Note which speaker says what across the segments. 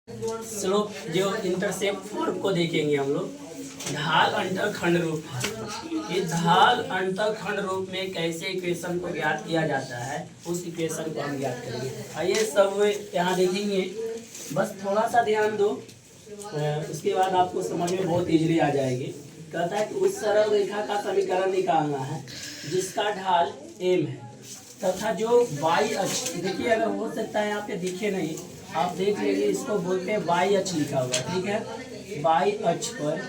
Speaker 1: Slope जो intercept form को देखेंगे हम लोग। ढाल अंतर खंड रूप है। ये ढाल अंतर खंड रूप में कैसे इक्वेशन को ज्ञात किया जाता है, उस इक्वेशन को हम ज्ञात करेंगे। आइए सब यहाँ देखेंगे, बस थोड़ा सा ध्यान दो, उसके बाद आपको समझ में बहुत इजीली आ जाएगी। कहता है कि उस सरल रेखा का समीकरण निकालना है जिसका ढाल m है तथा जो y अक्ष, देखिए अगर हो सकता है यहाँ पे दिखे नहीं, आप देख लीजिए, इसको बोलते हैं y अक्ष लिखा हुआ है, ठीक है। y अक्ष पर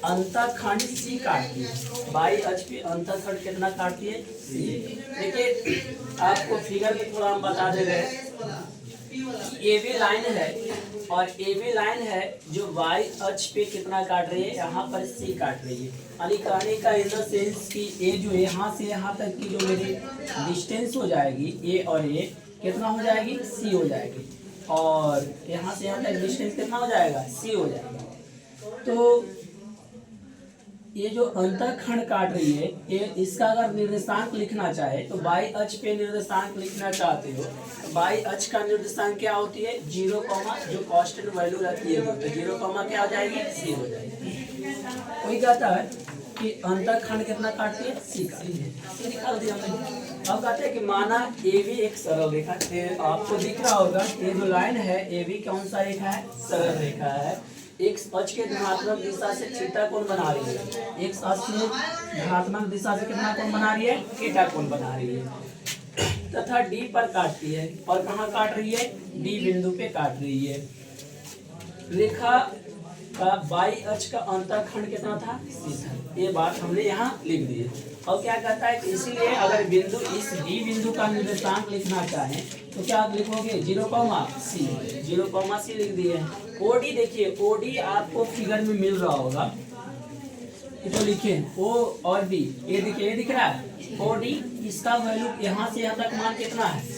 Speaker 1: अंतःखंड C काटती है। y अक्ष पे अंतःखंड कितना काटती है? C। देखिए आपको फिगर में थोड़ा हम बता दे रहे हैं, AB लाइन है और AB लाइन है जो y अक्ष पे कितना काट रही है, यहाँ पर C काट रही है। यानी कहने का इन द सेंस कि A जो यहाँ से यहाँ तक की जो मेरी डिस्टेंस हो जाएगी, A और A कितना हो जाएगी? C हो जाएगी। और यहाँ से यहाँ तक डिस्टेंस कितना हो जाएगा? C हो जाएगा। तो ये जो अंतःखंड काट रही है, ये इसका अगर निर्देशांक लिखना चाहे तो y अक्ष पे निर्देशांक लिखना चाहते हो, y अक्ष का निर्देशांक क्या होती है? 0, जो कांस्टेंट वैल्यू रहती है तो 0, क्या हो जाएगी? C हो जाएगी। कोई कहता है कि अंतःखंड कितना काटती है? C काटती है, C निकाल दिया हमने। अब कहते हैं कि माना AB एक सरल रेखा, आपको दिख रहा होगा ये जो लाइन है AB कौन सा रेखा है? सरल रेखा है। एक अक्ष के धनात्मक दिशा से थीटा कोण बना रही है, एक अक्ष में धनात्मक दिशा से कितना कोण बना रही है? थीटा कोण बना रही है, तथा D पर काटती है। और कहाँ काट रही है? D बिंदु पे काट रही है। रेखा का y अक्ष का अंतःखंड कितना था? C था। ये बात हमने यहाँ लिख दी है। और क्या कहता है कि इसीलिए अगर बिंदु इस D बिंदु का निर्देशांक लिखना चाहें तो क्या आप लिखोगे? 0,C, 0,C लिख दिए। OD देखिए, OD आपको फिगर में मिल रहा होगा, तो लिखे O और D, ये देखिए, ये दिख रहा है OD, इसका वैल्यू यहाँ से यहाँ तक मान कितना है? C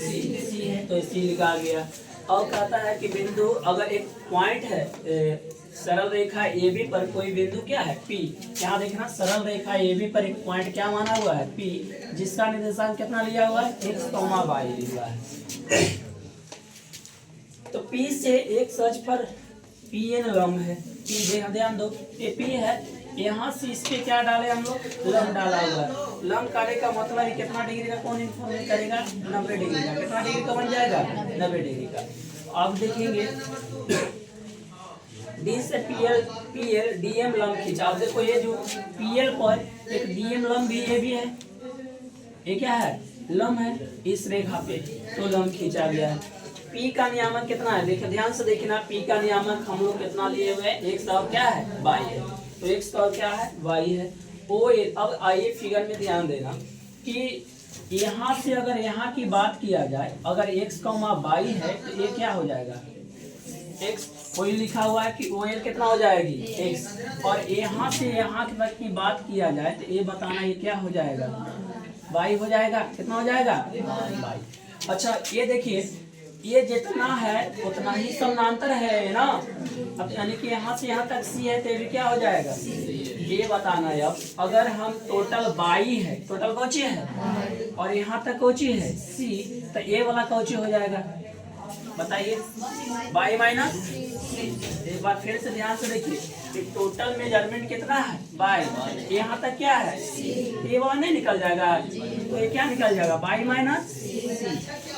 Speaker 1: है, तो C लिखा गया। और कहता है कि बिंदु अगर एक पॉइंट है सरल रेखा AB पर कोई बिंदु क्या है? P। यहाँ देखना, सरल रेखा AB पर एक पॉइंट क्या माना हुआ है? P, जिसका निर्देशांक कितना लिया हुआ है? x, y लिया है। तो P से एक अक्ष पर PN लंब है। P ध्यान दो, ये P है, यहाँ से इस पे क्या डाले हम लोग? लंब डाला हुआ है। लंब काटे का मतलब कितना डिग्री का कोण इन्फॉर्मेट करेगा? 90 डिग्री का। कितना डिग्री का बन जाएगा? 90 डिग्री का। अब देखेंगे D से PL DM लंब खींचा। अब देखो ये जो PL पर एक DM लंब भी, ये भी है, ये क्या है? लंब है इस रेखा पे, तो लंब खींचा गया है। P का नियामक कितना है? देखिए ध्यान से देखना, P का नियामक हम लोग कितना लिए हुए हैं? x और क्या है? y है, तो x और क्या है? y है। अब आइए फिगर में ध्यान देना कि यहाँ से अगर यहाँ की बात किया जाए, अगर x, y है तो ये क्या हो जाएगा? x, कोई लिखा हुआ है कि OL कितना हो जाएगी? x। और यहाँ से यहाँ तक की बात किया जाए तो ये बताना ये क्या हो जाएगा? y हो जाएगा। कितना हो जाएगा? y। अच्छा ये देखिए, ये जितना है उतना ही समानांतर है ना। अब यानी कि यहाँ से यहाँ तक C है तो ये भी क्या हो जाएगा? ये बताना है। अब अगर हम टोटल y है, टोटल कौची है, और यहाँ तक कौची है? C, तो ये वाला कौची हो जाएगा? बताइए, y माइनस C। एक बार फिर से ध्यान से देखिए कि टोटल मेजरमेंट कितना है? y, यहाँ तक क्या है? C, ये वाला नहीं निकल जाएगा, तो ये क्या निकल जाएगा? y minus C।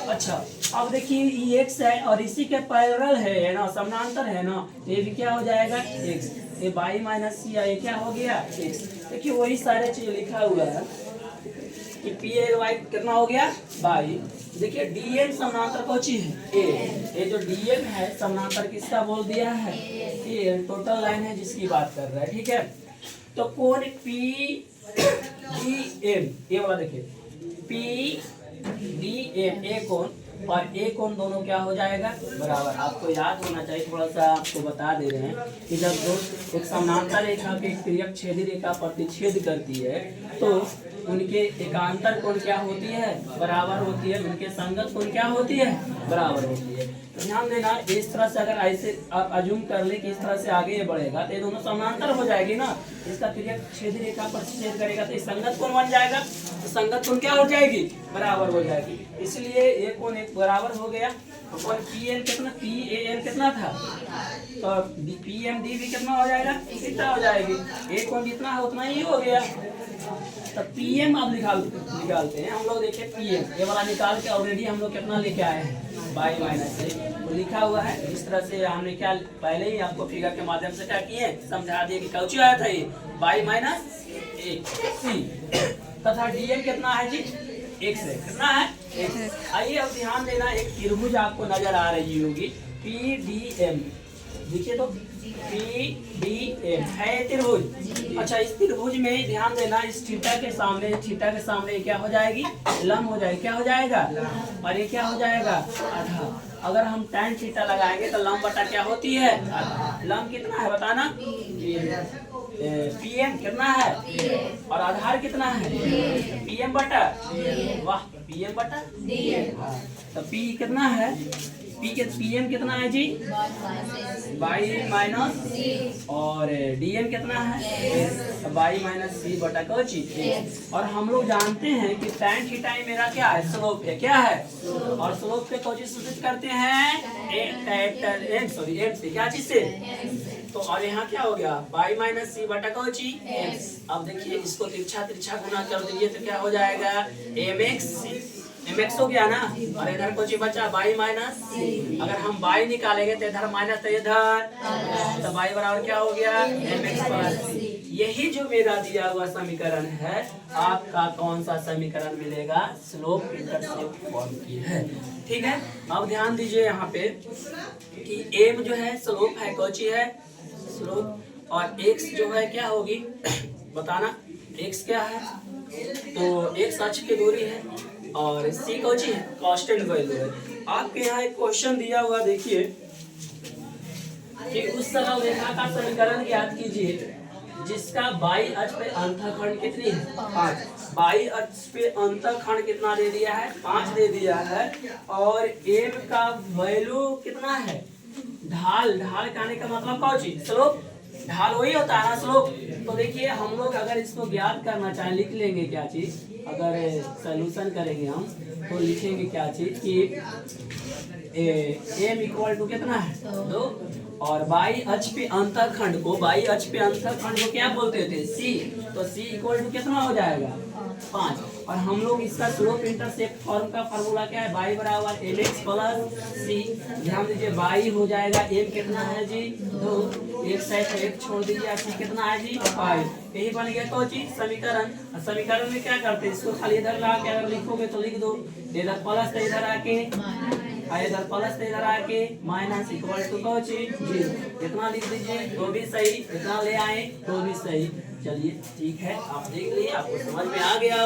Speaker 1: अच्छा अब देखिए ये x है और इसी के पैरेलल है ना, समानांतर है ना, ये भी क्या हो जाएगा? x। ये y माइनस C, ये क्या हो गया? x। देखिए वही सारे चीज लिखा हुआ है कि PLY कितना हो गया? y। देखिए DM समानांतर कौची है? A। ये जो DM है समानांतर किसका बोल दिया है? A, टोटल लाइन है जिसकी बात कर रहा है, ठीक है। तो कोण PDM, ये वाला देखिए PDM, A कोण और A कोण दोनों क्या हो जाएगा? बराबर। आपको याद होना चाहिए, थोड़ा सा आपको बता दे रहे हैं कि जब दो एक समानांतर रेखा के तिर्यक छेदी रेखा प्रतिच्छेद करती है तो उनके एकांतर कोण क्या होती है? बराबर होती है। उनके संगत कोण क्या होती है? बराबर होती है। तो ध्यान देना, इस तरह से अगर ऐसे आप अज्यूम कर ले कि इस तरह से आगे ये बढ़ेगा तो ये दोनों समानांतर हो जाएगी ना। इसका पीरियड छेदी रेखा पर छेद करेगा तो संगत कोण बन जाएगा। तो संगत कोण क्या हो जाएगी, बराबर हो जाएगी। इसलिए ये कोण एक बराबर हो गया। और PN कितना, PAN कितना था, तो PMD भी कितना हो जाएगा, कितना हो जाएगी। एक कोण जितना है उतना ही हो गया। तो PM अब निकालते हैं हम लोग। देखिए PM ये वाला निकाल के ऑलरेडी हम लोग कितना लेके आए हैं, बाई माइनस से तो लिखा हुआ है। इस तरह से हमने क्या पहले ही आपको फिगर के माध्यम से क्या किए, समझा दिए कि कौची आया था ये बाई माइनस AC तथा DM कितना है जी, X है, कितना है X। आइए अब ध्यान देना, एक त्रिभुज आपको नजर आ रही होगी PDM, देखिए तो PDM है त्रिभुज। अच्छा इस त्रिभुज में ध्यान देना, इस थीटा के सामने क्या हो जाएगी, लंब हो जाएगी। क्या हो जाएगा, और ये क्या हो जाएगा, आधा। अगर हम tan थीटा लगाएंगे तो लंब बटा क्या होती है, लंब कितना है बताना, PM कितना है और आधार कितना है, PM बटा, वाह PM बटा तो P कितना है, PM कितना है जी, बाई माइनस, और DM कितना है, बाई माइनस C बटा कोची। और हम लोग जानते हैं कि tan थीटा मेरा क्या है, स्लोप है, क्या है, और स्लोप पे कोची सूचित करते हैं M से, क्या चीज से। तो और यहाँ क्या हो गया, बाई माइनस C बटा कोची। अब देखिए इसको तिरछा गुना कर दीजिए तो क्या हो जाएगा, MX हो गया ना, और इधर कोची बचा बाई माइनस। अगर हम बाई निकालेंगे तो इधर माइनस तो इधर, तो बाई बराबर क्या हो गया, MX प्लस C। यही जो मेरा दिया हुआ समीकरण है, आपका कौन सा समीकरण मिलेगा, स्लोप इंटरसेप्ट फॉर्म की है। ठीक है, अब ध्यान दीजिए यहाँ पे कि M जो है स्लोप है, कोची है स्लोप, और X जो है क्या होगी बताना, X क्या है, तो X अक्ष की दूरी है, और C कोची है, कांस्टेंट वैल्यू है। आपके यहाँ एक क्वेश्चन दिया हुआ, देखिए कि उस सरल रेखा का समीकरण ज्ञात कीजिए जिसका बाई अक्ष पे अंतःखंड कितनी है, 5। बाई अक्ष पे अंतःखंड कितना दे दिया है, 5 दे दिया है, और M का वैल्यू कितना है, ढाल कहने का मतलब कौची, स्लोप, ढाल वही होता है ना स्लोप। तो देखिए हम लोग अगर इसको ज्ञात करना चाहें, लिख लेंगे क्या चीज, अगर सॉल्यूशन करेंगे हम तो लिखेंगे क्या चीज कि M इक्वल टू कितना है, 2, और बाई अक्ष पे अंतःखंड को क्या बोलते थे, C। तो C इक्वल टू कितना हो जाएगा, 5। और हम लोग इसका स्लोप इंटरसेप्ट फॉर्म का फार्मूला क्या है, बाई बराबर MX प्लस C। ध्यान दीजिए बाई हो जाएगा, M कितना है जी, 2, एक साइड एक छोड़ दीजिए, C कितना है जी, 5। यही बन गया तो जी समीकरण। समीकरण में क्या करते हैं, इसको खाली इधर ला के अगर लिखोगे तो लिख दो, इधर प्लस तो इधर आके, इधर प्लस तो इधर आके माइनस इक्वल टू कोची, इतना लिख दीजिए तो भी सही, इतना ले आए तो भी सही। चलिए ठीक है, आप देख लिए, आपको समझ में आ गया।